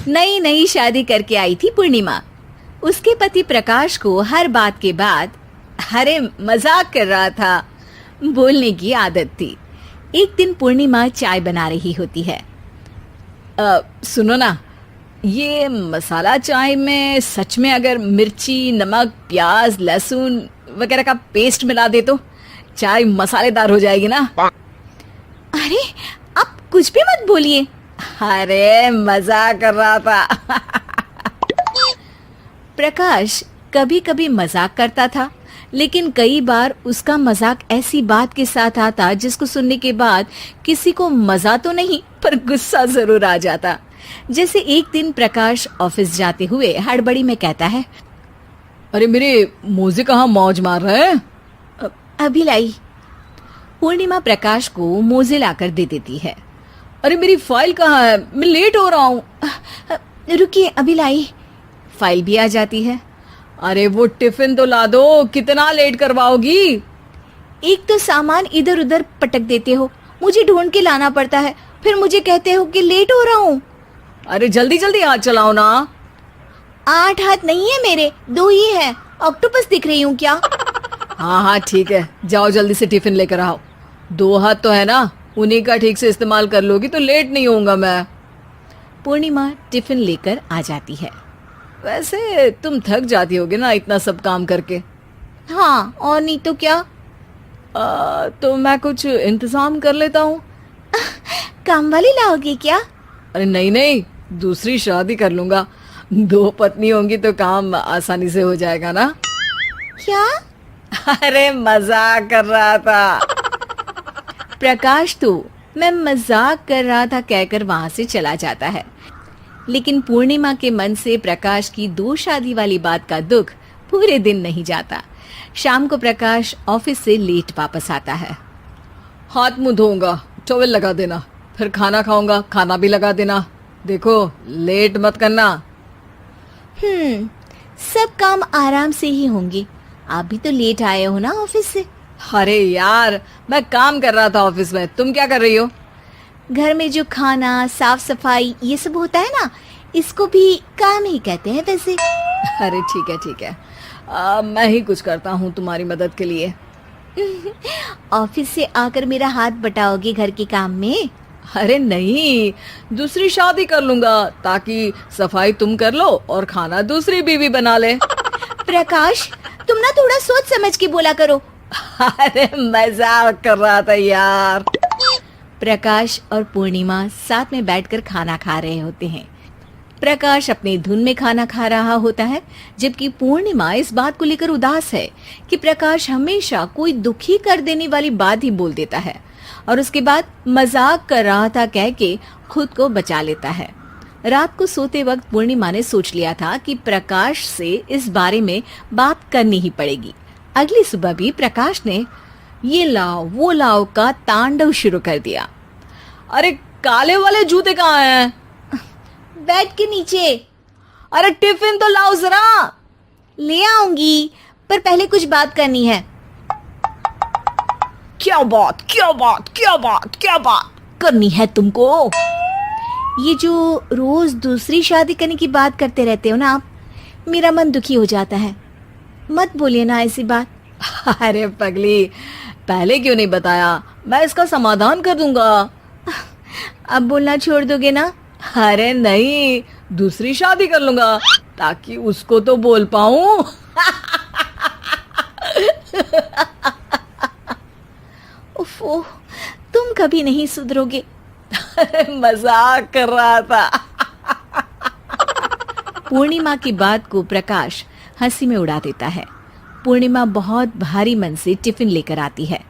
नई नई शादी करके आई थी पूर्णिमा। उसके पति प्रकाश को हर बात के बाद अरे मजाक कर रहा था बोलने की आदत थी। एक दिन पूर्णिमा चाय बना रही होती है। सुनो ना, ये मसाला चाय में सच में अगर मिर्ची, नमक, प्याज, लहसुन वगैरह का पेस्ट मिला दे तो चाय मसालेदार हो जाएगी ना। अरे आप कुछ भी मत बोलिए। अरे मजाक कर रहा था। प्रकाश कभी कभी मजाक करता था, लेकिन कई बार उसका मजाक ऐसी बात के साथ आता जिसको सुनने के बाद किसी को मजा तो नहीं पर गुस्सा जरूर आ जाता। जैसे एक दिन प्रकाश ऑफिस जाते हुए हड़बड़ी में कहता है, अरे मेरे मोजे कहाँ मौज मार रहे हैं? अभी लाई। पूर्णिमा प्रकाश को मोजे लाकर दे देती है। अरे मेरी फाइल कहाँ है? मैं लेट हो रहा हूँ। रुकिए अभी लाई। फाइल भी आ जाती है। अरे वो टिफिन तो ला दो, कितना लेट करवाओगी? एक तो सामान इधर उधर पटक देते हो, मुझे ढूंढ के लाना पड़ता है, फिर मुझे कहते हो कि लेट हो रहा हूँ। अरे जल्दी जल्दी हाथ चलाओ ना। 8 हाथ नहीं है मेरे, 2 ही है। ऑक्टोपस दिख रही हूँ क्या? हाँ हाँ ठीक है, जाओ जल्दी से टिफिन लेकर आओ। 2 हाथ तो है ना, उन्हीं का ठीक से इस्तेमाल कर लोगी तो लेट नहीं होऊंगा मैं। पूर्णिमा टिफिन लेकर आ जाती है। वैसे तुम थक जाती होगी ना इतना सब काम करके। हाँ और नहीं तो क्या। तो मैं कुछ इंतजाम कर लेता हूँ। काम वाली लाओगे क्या? अरे नहीं नहीं, दूसरी शादी कर लूंगा। 2 पत्नी होंगी तो काम आसानी से हो जाएगा ना। क्या? अरे मजाक कर रहा था। प्रकाश तो मैं मजाक कर रहा था कहकर वहां से चला जाता है। लेकिन पूर्णिमा के मन से प्रकाश की 2 शादी वाली बात का दुख पूरे दिन नहीं जाता। शाम को प्रकाश ऑफिस से लेट वापस आता है। हाथ मुंह धोऊंगा, टॉवल लगा देना, फिर खाना खाऊंगा, खाना भी लगा देना। देखो लेट मत करना। सब काम आराम से ही होंगे। आप भी तो लेट आए हो ना ऑफिस से। अरे यार मैं काम कर रहा था ऑफिस में, तुम क्या कर रही हो? घर में जो खाना, साफ सफाई ये सब होता है ना, इसको भी काम ही कहते हैं वैसे। अरे ठीक है, मैं ही कुछ करता हूँ तुम्हारी मदद के लिए। ऑफिस से आकर मेरा हाथ बटाओगे घर के काम में? अरे नहीं, दूसरी शादी कर लूंगा ताकि सफाई तुम कर लो और खाना दूसरी बीवी बना ले। प्रकाश तुम ना थोड़ा सोच समझ के बोला करो। अरे मजाक कर रहा था यार। प्रकाश और पूर्णिमा साथ में बैठकर खाना खा रहे होते हैं। प्रकाश अपनी धुन में खाना खा रहा होता है, जबकि पूर्णिमा इस बात को लेकर उदास है कि प्रकाश हमेशा कोई दुखी कर देने वाली बात ही बोल देता है और उसके बाद मजाक कर रहा था कह के खुद को बचा लेता है। रात को सोते वक्त पूर्णिमा ने सोच लिया था कि प्रकाश से इस बारे में बात करनी ही पड़ेगी। अगली सुबह भी प्रकाश ने ये लाओ वो लाओ का तांडव शुरू कर दिया। अरे काले वाले जूते कहाँ हैं? बेड के नीचे। अरे टिफिन तो लाओ जरा। ले आऊंगी, पर पहले कुछ बात करनी है। क्या बात करनी है तुमको? ये जो रोज दूसरी शादी करने की बात करते रहते हो ना आप, मेरा मन दुखी हो जाता है। मत बोलिए ना ऐसी बात। अरे पगली, पहले क्यों नहीं बताया? मैं इसका समाधान कर दूंगा। अब बोलना छोड़ दोगे ना? अरे नहीं, दूसरी शादी कर लूंगा ताकि उसको तो बोल पाऊं। उफ़, तुम कभी नहीं सुधरोगे। मजाक कर रहा था। पूर्णिमा की बात को प्रकाश हंसी में उड़ा देता है। पूर्णिमा बहुत भारी मन से टिफिन लेकर आती है।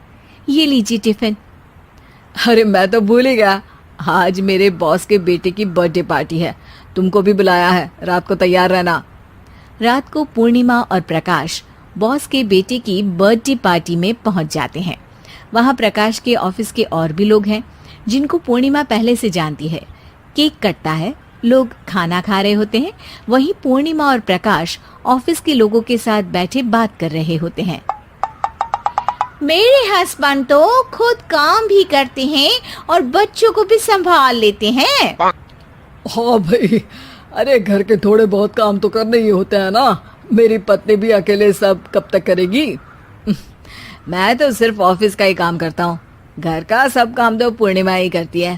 ये लीजिए टिफिन। अरे मैं तो भूल ही गया, आज मेरे बॉस के बेटे की बर्थडे पार्टी है, तुमको भी बुलाया है, रात को तैयार रहना। रात को पूर्णिमा और प्रकाश बॉस के बेटे की बर्थडे पार्टी में पहुंच जाते हैं। वहां प्रकाश के ऑफिस के और भी लोग हैं जिनको पूर्णिमा पहले से जानती है। केक कटता है, लोग खाना खा रहे होते हैं। वहीं पूर्णिमा और प्रकाश ऑफिस के लोगों के साथ बैठे बात कर रहे होते हैं। मेरे हस्बैंड तो खुद काम भी करते हैं और बच्चों को भी संभाल लेते हैं। हाँ भाई, अरे घर के थोड़े बहुत काम तो करने ही होते हैं ना। मेरी पत्नी भी अकेले सब कब तक करेगी? मैं तो सिर्फ ऑफिस का ही काम करता हूँ, घर का सब काम तो पूर्णिमा ही करती है।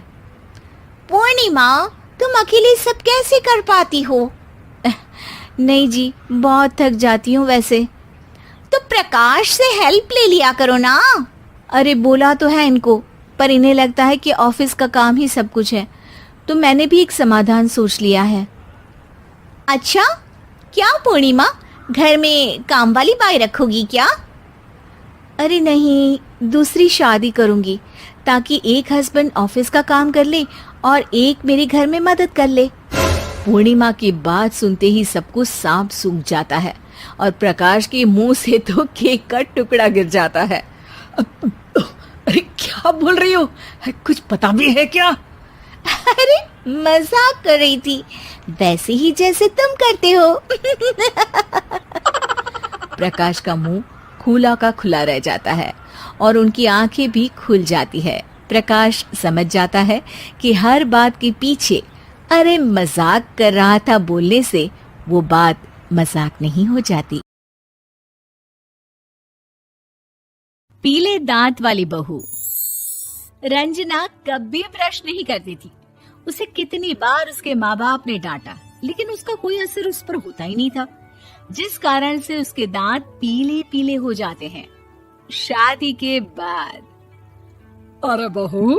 पूर्णिमा, तुम अकेले सब कैसे कर पाती हो? नहीं जी, बहुत थक जाती हूँ वैसे। तो प्रकाश से हेल्प ले लिया करो ना। अरे बोला तो है इनको, पर इन्हें लगता है कि ऑफिस का काम ही सब कुछ है, तो मैंने भी एक समाधान सोच लिया है। अच्छा, क्या पूर्णिमा, घर में काम वाली बाई रखोगी क्या? अरे नहीं, दूसरी शादी करूंगी ताकि एक हस्बैंड ऑफिस का काम कर ले और एक मेरे घर में मदद कर ले। पूर्णिमा की बात सुनते ही सब कुछ सांप सूख जाता है और प्रकाश के मुंह से तो केक का टुकड़ा गिर जाता है। अरे क्या बोल रही हो? कुछ पता भी है क्या? अरे मजाक कर रही थी, वैसे ही जैसे तुम करते हो। प्रकाश का मुंह खुला का खुला रह जाता है और उनकी आंखें भी खुल जाती है। प्रकाश समझ जाता है कि हर बात के पीछे अरे मजाक कर रहा था बोलने से वो बात मजाक नहीं हो जाती। पीले दांत वाली बहू। रंजना कभी ब्रश नहीं करती थी। उसे कितनी बार उसके माँ बाप ने डांटा, लेकिन उसका कोई असर उस पर होता ही नहीं था, जिस कारण से उसके दांत पीले पीले हो जाते हैं। शादी के बाद। अरे बहू,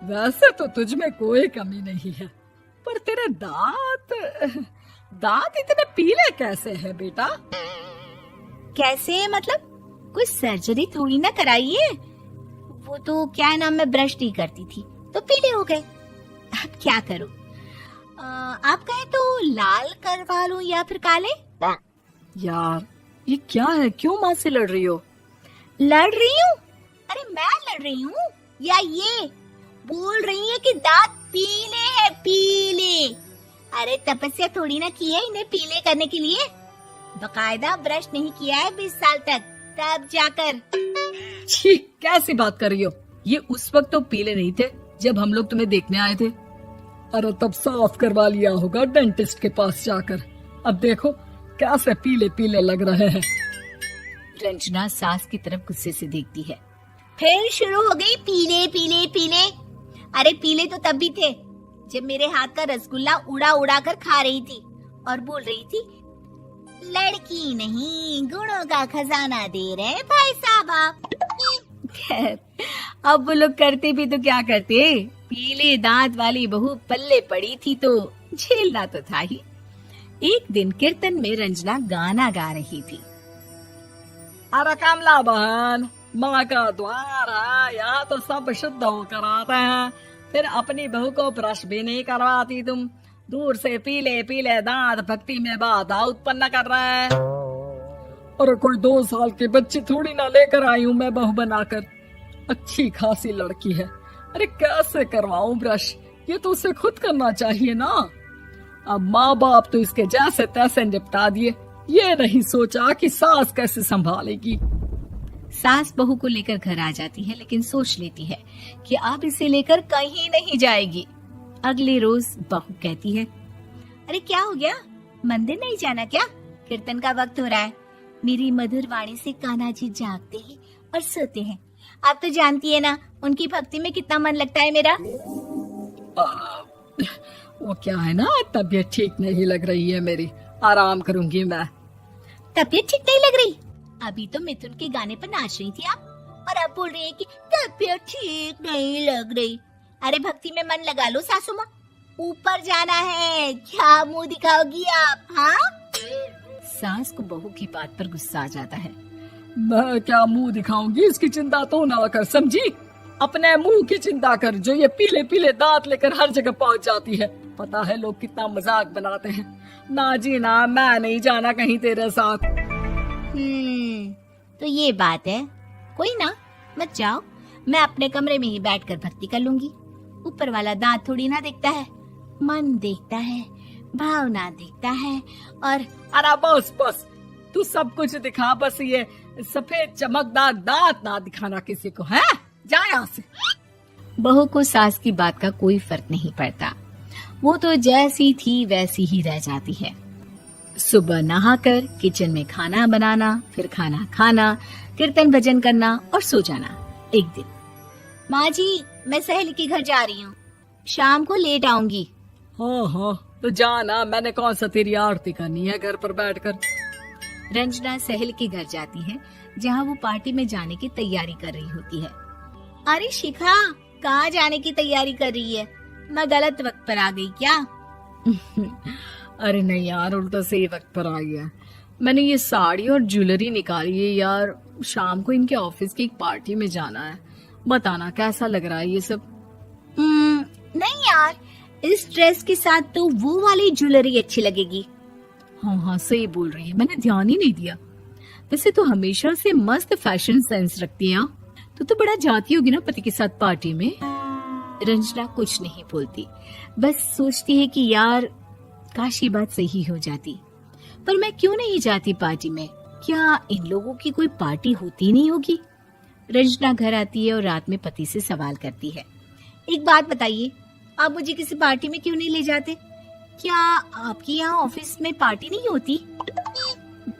वैसे तो तुझ में कोई कमी नहीं है, पर तेरे दांत इतने पीले कैसे हैं बेटा? कैसे मतलब? कोई सर्जरी थोड़ी ना कराइए। वो तो क्या नाम, मैं ब्रश नहीं करती थी तो पीले हो गए। अब क्या करूं? आप कहे तो लाल करवा लूं या फिर काले? यार ये क्या है, क्यों माँ से लड़ रही हो? लड़ रही हूँ? अरे मैं लड़ रही हूँ या ये बोल रही है कि दांत पीले हैं, पीले। अरे तपस्या थोड़ी ना की है इन्हें पीले करने के लिए, बकायदा ब्रश नहीं किया है 20 साल तक, तब जाकर। छी, कैसी बात कर रही हो? ये उस वक्त तो पीले नहीं थे जब हम लोग तुम्हें देखने आए थे। अरे तब साफ करवा लिया होगा डेंटिस्ट के पास जाकर। अब देखो कैसे पीले पीले लग रहे हैं। रंजना सास की तरफ गुस्से से देखती है। फिर शुरू हो गई पीले पीले पीले। अरे पीले तो तब भी थे जब मेरे हाथ का रसगुल्ला उड़ा उड़ा कर खा रही थी और बोल रही थी, लड़की नहीं गुणों का खजाना दे रहे भाई साहब आप। खैर, अब वो लोग करते भी तो क्या करते, पीले दांत वाली बहू पल्ले पड़ी थी तो झेलना तो था ही। एक दिन कीर्तन में रंजना गाना गा रही थी। अरे कमला बहन, माँ का द्वार है, यहाँ तो सब शुद्ध होकर आते हैं, फिर अपनी बहू को ब्रश भी नहीं करवाती तुम। दूर से पीले पीले दांत भक्ति में बाधा उत्पन्न कर रहे हैं। और कोई 2 साल के बच्चे थोड़ी ना लेकर आई हूँ मैं बहू बनाकर। अच्छी खासी लड़की है, अरे कैसे करवाऊं ब्रश? ये तो उसे खुद करना चाहिए ना। अब माँ बाप तो इसके जैसे तैसे निपटा दिए, ये नहीं सोचा कि सास कैसे संभालेगी। सास बहू को लेकर घर आ जाती है, लेकिन सोच लेती है कि अब इसे लेकर कहीं नहीं जाएगी। अगले रोज बहू कहती है, अरे क्या हो गया, मंदिर नहीं जाना क्या? कीर्तन का वक्त हो रहा है। मेरी मधुर वाणी से कान्हा जी जागते हैं और सोते हैं। आप तो जानती है ना उनकी भक्ति में कितना मन लगता है मेरा। वो क्या है ना, तबीयत ठीक नहीं लग रही है मेरी, आराम करूंगी मैं। तबीयत ठीक नहीं लग रही? अभी तो मिथुन के गाने पर नाच रही थी आप, और अब बोल रही है कि तबीयत ठीक नहीं लग रही। अरे भक्ति में मन लगा लो सासू माँ, ऊपर जाना है, क्या मुंह दिखाओगी आप? हाँ, सास को बहू की बात पर गुस्सा आ जाता है। मैं क्या मुंह दिखाऊंगी, इसकी चिंता तो ना कर, समझी? अपने मुंह की चिंता कर, जो ये पीले पीले दांत लेकर हर जगह पहुंच जाती है। पता है लोग कितना मजाक बनाते हैं। ना जी ना, मैं नहीं जाना कहीं तेरे साथ। तो ये बात है। कोई ना, मत जाओ, मैं अपने कमरे में ही बैठकर भक्ति कर लूंगी। ऊपर वाला दांत थोड़ी ना देखता है, मन देखता है, भावना देखता है। और अरे बस बस, तू सब कुछ दिखा, बस ये सफेद चमकदार दांत ना दिखाना किसी को, है? जा यहाँ से। बहू को सास की बात का कोई फर्क नहीं पड़ता वो तो जैसी थी वैसी ही रह जाती है। सुबह नहाकर किचन में खाना बनाना, फिर खाना खाना, कीर्तन भजन करना और सो जाना। एक दिन, माँ जी, मैं सहेली के घर जा रही हूँ, शाम को लेट आऊंगी। हाँ, तो जाना, मैंने कौन सा तेरी आरती करनी है घर पर बैठकर। रंजना सहेली के घर जाती है, जहाँ वो पार्टी में जाने की तैयारी कर रही होती है। अरे शिखा, कहाँ जाने की तैयारी कर रही है? मैं गलत वक्त पर आ गई क्या? अरे नहीं यार, उल्टा सही वक्त पर आ गया। मैंने ये साड़ी और ज्वेलरी निकाली है यार, शाम को इनके ऑफिस की एक पार्टी में जाना है। बताना कैसा लग रहा है ये सब। नहीं यार, इस ड्रेस के साथ तो वो वाली ज्वेलरी अच्छी लगेगी। हाँ, सही बोल रही है, मैंने ध्यान ही नहीं दिया। वैसे तो हमेशा से मस्त फैशन सेंस रखती है। तो बड़ा जाती होगी ना पति के साथ पार्टी में। रंजना कुछ नहीं बोलती, बस सोचती है कि यार काश ये बात सही हो जाती, पर मैं क्यों नहीं जाती पार्टी में? क्या इन लोगों की कोई पार्टी होती नहीं होगी? रंजना घर आती है और रात में पति से सवाल करती है। एक बात बताइए, आप मुझे किसी पार्टी में क्यों नहीं ले जाते? क्या आपके यहाँ ऑफिस में पार्टी नहीं होती?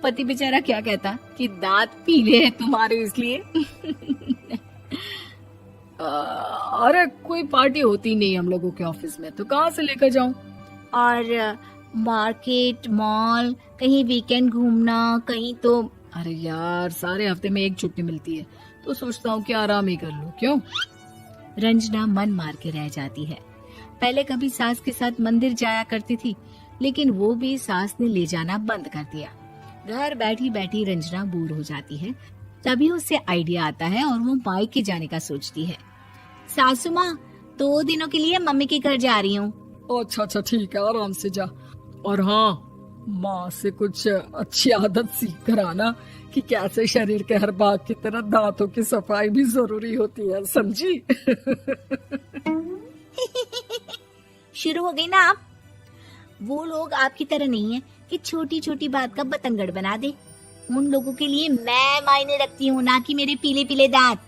पति बेचारा क्या कहता कि दांत पीले हैं तुम्हारे इसलिए। अरे कोई पार्टी होती नहीं हम लोगों के ऑफिस में, तो कहाँ से लेकर जाऊं? और मार्केट, मॉल, कहीं वीकेंड घूमना, कहीं तो। अरे यार, सारे हफ्ते में एक छुट्टी मिलती है, तो सोचता हूँ कि आराम ही कर लूं। क्यों? रंजना मन मार के रह जाती है। पहले कभी सास के साथ मंदिर जाया करती थी, लेकिन वो भी सास ने ले जाना बंद कर दिया। घर बैठी बैठी रंजना बोर हो जाती है। तभी उसे आइडिया आता है और वो मायके जाने का सोचती है। सासू माँ, 2 दिनों के लिए मम्मी के घर जा रही हूँ। अच्छा, ठीक है, आराम से जा। और हाँ, माँ से कुछ अच्छी आदत सीख कर आना कि कैसे शरीर के हर भाग की तरह दांतों की सफाई भी जरूरी होती है, समझी? शुरू हो गई ना आप? वो लोग आपकी तरह नहीं है कि छोटी छोटी बात का बतंगड़ बना दे। उन लोगों के लिए मैं मायने रखती हूँ, ना कि मेरे पीले पीले दांत।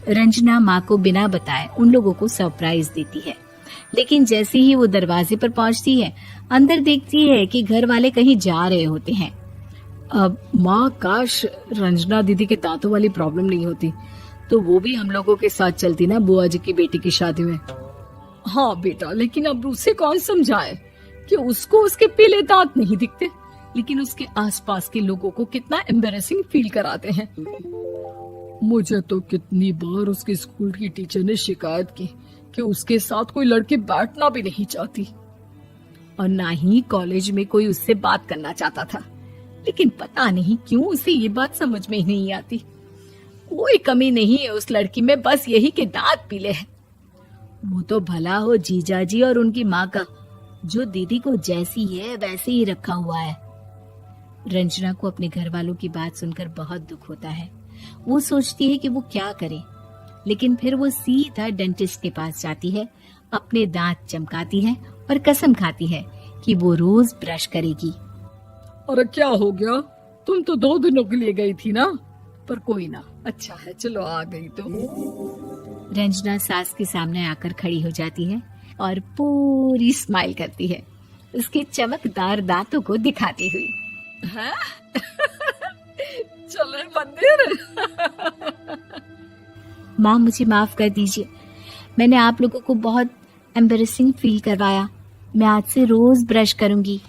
रंजना माँ को बिना बताए उन लोगों को सरप्राइज देती है, लेकिन जैसे ही वो दरवाजे पर पहुंचती है, अंदर देखती है कि घर वाले कहीं जा रहे होते हैं। अब माँ, काश रंजना दीदी के दांतों वाली प्रॉब्लम नहीं होती, तो वो भी हम लोगों के साथ चलती ना बुआ जी की बेटी की शादी में। हाँ बेटा, लेकिन अब उसे कौन समझाए कि उसको उसके पीले दांत नहीं दिखते, लेकिन उसके आसपास के लोगों को कितना एम्बैरेसिंग फील कराते हैं। मुझे तो कितनी बार उसके स्कूल की टीचर ने शिकायत की कि उसके साथ कोई लड़की बैठना भी नहीं चाहती, और ना ही कॉलेज में कोई उससे बात करना चाहता था। लेकिन पता नहीं क्यों उसे ये बात समझ में ही नहीं आती। कोई कमी नहीं है उस लड़की में, बस यही कि दांत पीले हैं। वो तो भला हो जीजा जी और उनकी माँ का, जो दीदी को जैसी है वैसे ही रखा हुआ है। रंजना को अपने घर वालों की बात सुनकर बहुत दुख होता है। वो सोचती है कि वो क्या करे, लेकिन फिर वो सीधा डेंटिस्ट के पास जाती है, अपने दांत चमकाती है और कसम खाती है कि वो रोज ब्रश करेगी। अरे क्या हो गया? तुम तो 2 दिनों के लिए गई थी ना, पर कोई ना, अच्छा है, चलो आ गई तो। रंजना सास के सामने आकर खड़ी हो जाती है और पूरी स्माइल करती है, उसके चमकदार दांतों को दिखाती हुई। हैं? चले मंदिर। माँ, मुझे माफ कर दीजिए, मैंने आप लोगों को बहुत एम्बैरेसिंग फील करवाया। मैं आज से रोज ब्रश करूंगी।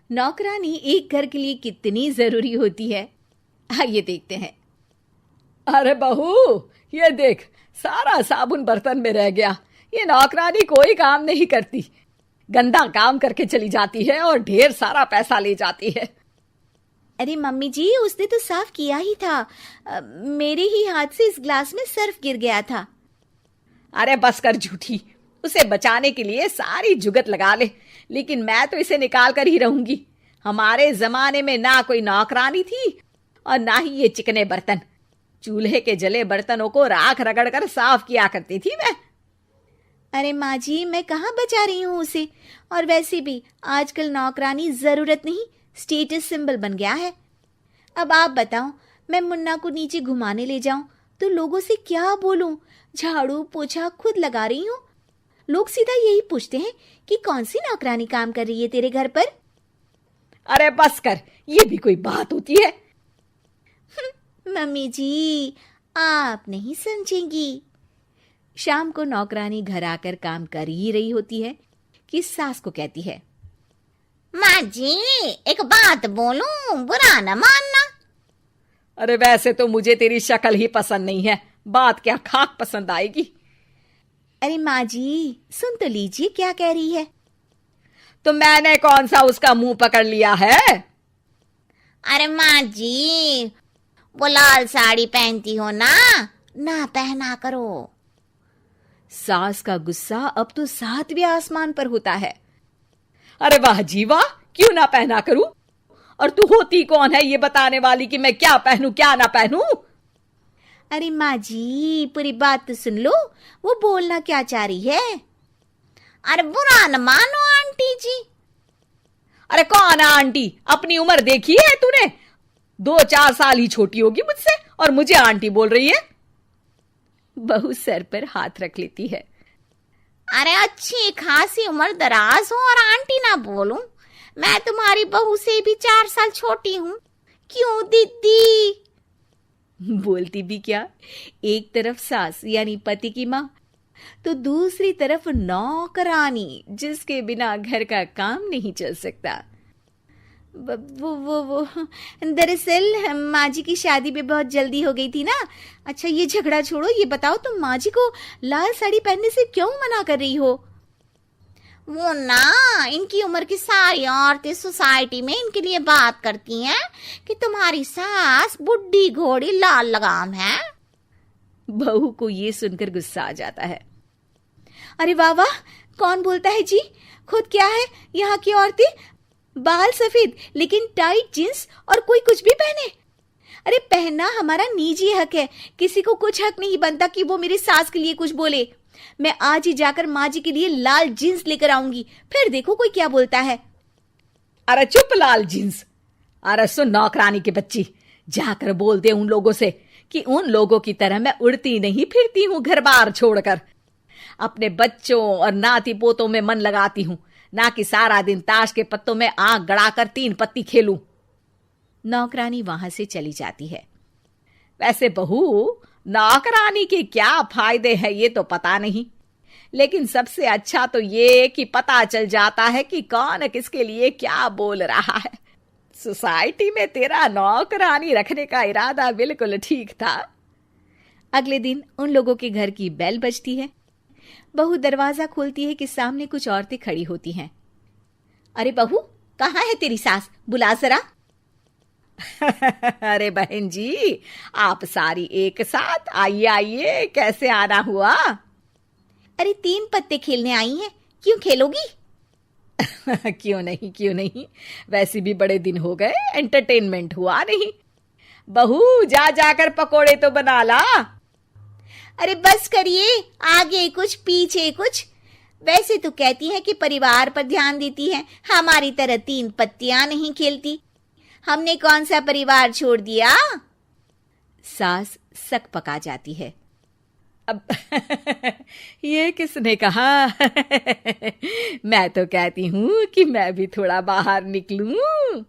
नौकरानी एक घर के लिए कितनी जरूरी होती है, आइए देखते हैं। अरे बहू, ये देख, सारा साबुन बर्तन में रह गया। ये नौकरानी कोई काम नहीं करती, गंदा काम करके चली जाती है और ढेर सारा पैसा ले जाती है। अरे मम्मी जी, उसने तो साफ किया ही था। मेरे ही हाथ से इस ग्लास में सर्फ गिर गया था। अरे बस कर झूठी, उसे बचाने के लिए सारी जुगत लगा ले, लेकिन मैं तो इसे निकाल कर ही रहूंगी। हमारे जमाने में ना कोई नौकरानी थी और ना ही ये चिकने बर्तन। चूल्हे के जले बर्तनों को राख रगड़ कर साफ किया करती थी मैं। अरे माँ जी, मैं कहाँ बचा रही हूँ उसे। और वैसे भी आजकल नौकरानी जरूरत नहीं, स्टेटस सिंबल बन गया है। अब आप बताओ, मैं मुन्ना को नीचे घुमाने ले जाऊं तो लोगों से क्या बोलूं? झाड़ू पोछा खुद लगा रही हूं। लोग सीधा यही पूछते हैं कि कौन सी नौकरानी काम कर रही है तेरे घर पर। अरे बस कर, ये भी कोई बात होती है? मम्मी जी, आप नहीं समझेंगी। शाम को नौकरानी घर आकर काम कर ही रही होती है कि सास को कहती है, माँ जी एक बात बोलूं, बुरा न मानना। अरे वैसे तो मुझे तेरी शक्ल ही पसंद नहीं है, बात क्या खाक पसंद आएगी। अरे माँ जी सुन तो लीजिए क्या कह रही है। तो मैंने कौन सा उसका मुंह पकड़ लिया है? अरे माँ जी, वो लाल साड़ी पहनती हो ना, ना पहना करो। सास का गुस्सा अब तो 7वें आसमान पर होता है। अरे वाह जी वाह, क्यों ना पहना करूं? और तू होती कौन है ये बताने वाली कि मैं क्या पहनूं क्या ना पहनूं? अरे माँ जी पूरी बात तो सुन लो, वो बोलना क्या चाह रही है। अरे बुरा न मानो आंटी जी। अरे कौन है आंटी? अपनी उम्र देखी है तूने? 2-4 साल ही छोटी होगी मुझसे और मुझे आंटी बोल रही है। बहू सर पर हाथ रख लेती है। अरे अच्छी खासी उम्र दराज हो और आंटी ना बोलूं? मैं तुम्हारी बहू से भी 4 साल छोटी हूं। क्यों दीदी? बोलती भी क्या, एक तरफ सास यानी पति की माँ, तो दूसरी तरफ नौकरानी जिसके बिना घर का काम नहीं चल सकता। वो दरअसल माँ जी की शादी में बहुत जल्दी हो गई थी ना। अच्छा ये झगड़ा छोड़ो, ये बताओ तुम माँ जी को लाल साड़ी पहनने से क्यों मना कर रही हो? वो ना, इनकी उम्र की सारी औरतें सोसाइटी में इनके लिए बात करती हैं कि तुम्हारी सास बुढ़ी घोड़ी लाल लगाम है। बहू को ये सुनकर गुस्सा आ जाता है। अरे वाह वाह, कौन बोलता है जी? खुद क्या है यहाँ की औरतें, बाल सफेद लेकिन टाइट जींस और कोई कुछ भी पहने। अरे पहनना हमारा निजी हक है, किसी को कुछ हक नहीं बनता कि वो मेरी सास के लिए कुछ बोले। मैं आज ही जाकर माँ जी के लिए लाल जींस लेकर आऊंगी, फिर देखो कोई क्या बोलता है। अरे चुप लाल जींस। अरे सुन नौकरानी की बच्ची, जाकर बोल दे उन लोगों से कि उन लोगों की तरह मैं उड़ती नहीं फिरती हूं घर बार छोड़कर। अपने बच्चों और नाती पोतों में मन लगाती हूं, ना कि सारा दिन ताश के पत्तों में आंख गड़ाकर 3 पत्ती खेलूं। नौकरानी वहां से चली जाती है। वैसे बहू, नौकरानी के क्या फायदे हैं ये तो पता नहीं, लेकिन सबसे अच्छा तो ये कि पता चल जाता है कि कौन किसके लिए क्या बोल रहा है। सोसाइटी में तेरा नौकरानी रखने का इरादा बिल्कुल ठीक था। अगले दिन उन लोगों के घर की बेल बजती है। बहू दरवाजा खोलती है कि सामने कुछ औरतें खड़ी होती हैं। अरे बहू, कहाँ है तेरी सास? बुला जरा। अरे बहन जी, आप सारी एक साथ आइए आइए, कैसे आना हुआ? अरे 3 पत्ते खेलने आई हैं, क्यों खेलोगी? क्यों नहीं, वैसे भी बड़े दिन हो गए, एंटरटेनमेंट हुआ नहीं। बहू जा जाकर पकोड़े तो बना ला। अरे बस करिए, आगे कुछ पीछे कुछ। वैसे तो कहती है कि परिवार पर ध्यान देती है, हमारी तरह 3 पत्तियां नहीं खेलती। हमने कौन सा परिवार छोड़ दिया? सास सक पका जाती है। अब ये किसने कहा? मैं तो कहती हूं कि मैं भी थोड़ा बाहर निकलूं।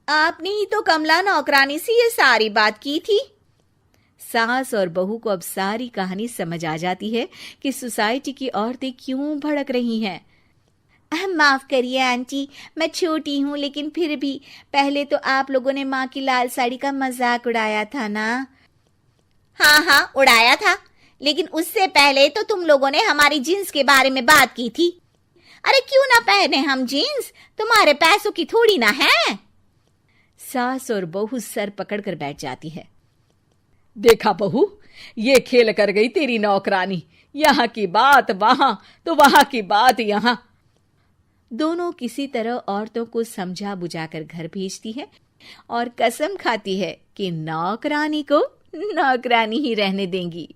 आपने ही तो कमला नौकरानी से ये सारी बात की थी। सास और बहू को अब सारी कहानी समझ आ जाती है कि सोसाइटी की औरतें क्यों भड़क रही हैं। माफ करिए आंटी, मैं छोटी हूँ लेकिन फिर भी पहले तो आप लोगों ने माँ की लाल साड़ी का मजाक उड़ाया था ना। हाँ उड़ाया था, लेकिन उससे पहले तो तुम लोगों ने हमारी जीन्स के बारे में बात की थी। अरे क्यों ना पहने हम जीन्स, तुम्हारे पैसों की थोड़ी ना है। सास और बहू सर पकड़कर बैठ जाती है। देखा बहू, ये खेल कर गई तेरी नौकरानी, यहाँ की बात वहां तो वहां की बात यहाँ। दोनों किसी तरह औरतों को समझा बुझाकर घर भेजती है और कसम खाती है कि नौकरानी को नौकरानी ही रहने देंगी।